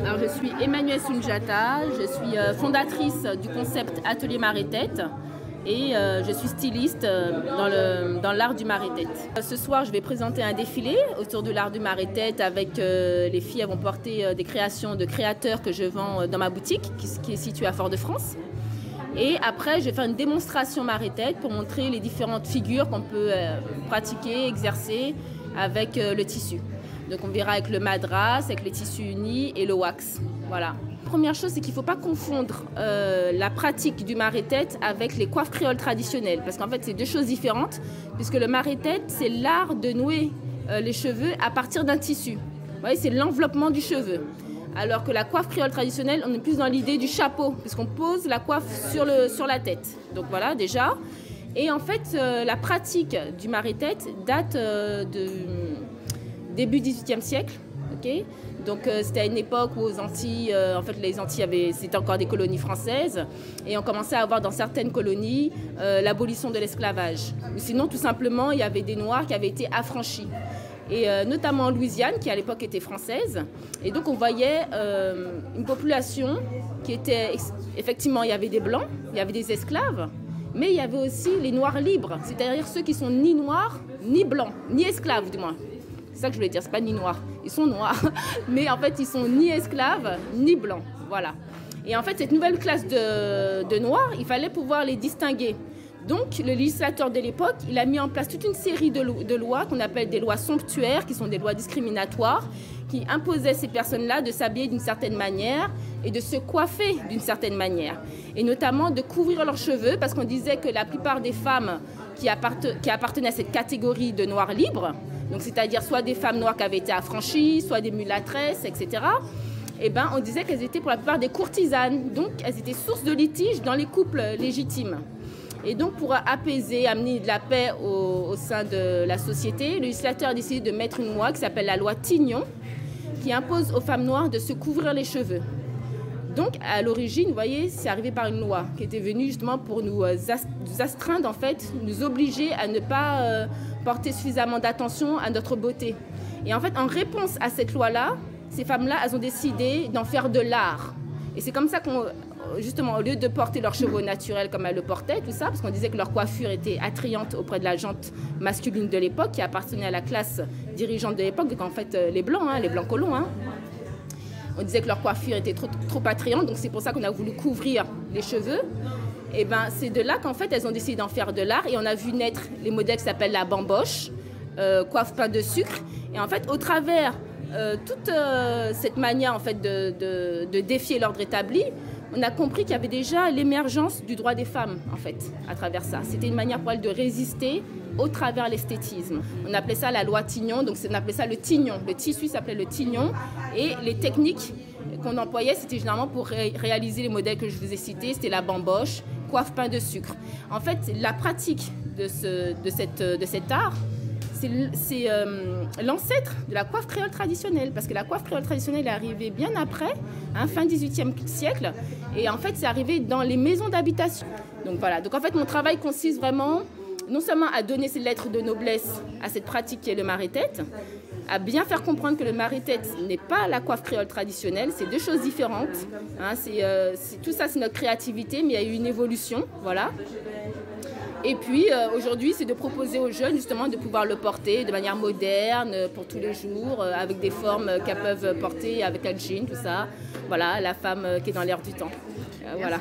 Alors, je suis Emmanuelle Sunjata, je suis fondatrice du concept Atelier Marée-Tête et je suis styliste dans l'art du marée-tête. Ce soir, je vais présenter un défilé autour de l'art du marée-tête avec les filles. Elles vont porter des créations de créateurs que je vends dans ma boutique qui est située à Fort-de-France. Et après, je vais faire une démonstration marée-tête pour montrer les différentes figures qu'on peut pratiquer, exercer avec le tissu. Donc on verra avec le madras, avec les tissus unis et le wax. Voilà. Première chose, c'est qu'il ne faut pas confondre la pratique du marée-tête avec les coiffes créoles traditionnelles. Parce qu'en fait, c'est deux choses différentes, puisque le marée-tête, c'est l'art de nouer les cheveux à partir d'un tissu. Vous voyez, c'est l'enveloppement du cheveu. Alors que la coiffe créole traditionnelle, on est plus dans l'idée du chapeau, puisqu'on pose la coiffe sur la tête. Donc voilà, déjà. Et en fait, la pratique du marée-tête date de début XVIIIe siècle. Okay, donc c'était à une époque où aux Antilles, en fait les Antilles c'était encore des colonies françaises, et on commençait à avoir dans certaines colonies l'abolition de l'esclavage. Sinon, tout simplement, il y avait des Noirs qui avaient été affranchis. Et notamment en Louisiane, qui à l'époque était française. Et donc on voyait une population qui était, effectivement, il y avait des Blancs, il y avait des esclaves, mais il y avait aussi les Noirs libres, c'est-à-dire ceux qui sont ni Noirs, ni Blancs, ni esclaves du moins. C'est ça que je voulais dire, c'est pas ni noirs, ils sont noirs, mais en fait ils sont ni esclaves, ni blancs, voilà. Et en fait cette nouvelle classe de noirs, il fallait pouvoir les distinguer. Donc le législateur de l'époque, il a mis en place toute une série de lois qu'on appelle des lois somptuaires, qui sont des lois discriminatoires, qui imposaient ces personnes-là de s'habiller d'une certaine manière et de se coiffer d'une certaine manière. Et notamment de couvrir leurs cheveux, parce qu'on disait que la plupart des femmes qui appartenaient à cette catégorie de noirs libres, donc c'est-à-dire soit des femmes noires qui avaient été affranchies, soit des mulâtresses, etc., eh ben, on disait qu'elles étaient pour la plupart des courtisanes, donc elles étaient source de litiges dans les couples légitimes. Et donc pour apaiser, amener de la paix au sein de la société, le législateur a décidé de mettre une loi qui s'appelle la loi Tignon, qui impose aux femmes noires de se couvrir les cheveux. Donc à l'origine, vous voyez, c'est arrivé par une loi qui était venue justement pour nous astreindre, en fait, nous obliger à ne pas porter suffisamment d'attention à notre beauté. Et en fait, en réponse à cette loi-là, ces femmes-là, elles ont décidé d'en faire de l'art. Et c'est comme ça qu'on, justement, au lieu de porter leurs cheveux naturels comme elles le portaient, tout ça, parce qu'on disait que leur coiffure était attrayante auprès de la gente masculine de l'époque, qui appartenait à la classe dirigeante de l'époque, donc en fait les blancs, les blancs colons, on disait que leur coiffure était trop attrayante, donc c'est pour ça qu'on a voulu couvrir les cheveux. Et ben c'est de là qu'en fait elles ont décidé d'en faire de l'art, et on a vu naître les modèles qui s'appellent la bamboche, coiffe pain de sucre. Et en fait, au travers toute cette manière en fait de défier l'ordre établi, on a compris qu'il y avait déjà l'émergence du droit des femmes en fait à travers ça. C'était une manière pour elles de résister au travers l'esthétisme. On appelait ça la loi Tignon, donc on appelait ça le tignon. Le tissu s'appelait le tignon, et les techniques qu'on employait, c'était généralement pour réaliser les modèles que je vous ai cités, c'était la bamboche, coiffe pain de sucre. En fait, la pratique de cet art, c'est l'ancêtre de la coiffe créole traditionnelle, parce que la coiffe créole traditionnelle est arrivée bien après, fin XVIIIe siècle, et en fait c'est arrivé dans les maisons d'habitation. Donc voilà, donc en fait mon travail consiste vraiment non seulement à donner ces lettres de noblesse à cette pratique qui est le marée-tête, à bien faire comprendre que le marée-tête n'est pas la coiffe créole traditionnelle, c'est deux choses différentes. Tout ça c'est notre créativité, mais il y a eu une évolution, voilà. Et puis aujourd'hui, c'est de proposer aux jeunes justement de pouvoir le porter de manière moderne, pour tous les jours, avec des formes qu'elles peuvent porter avec un jean, tout ça. Voilà, la femme qui est dans l'air du temps. Voilà.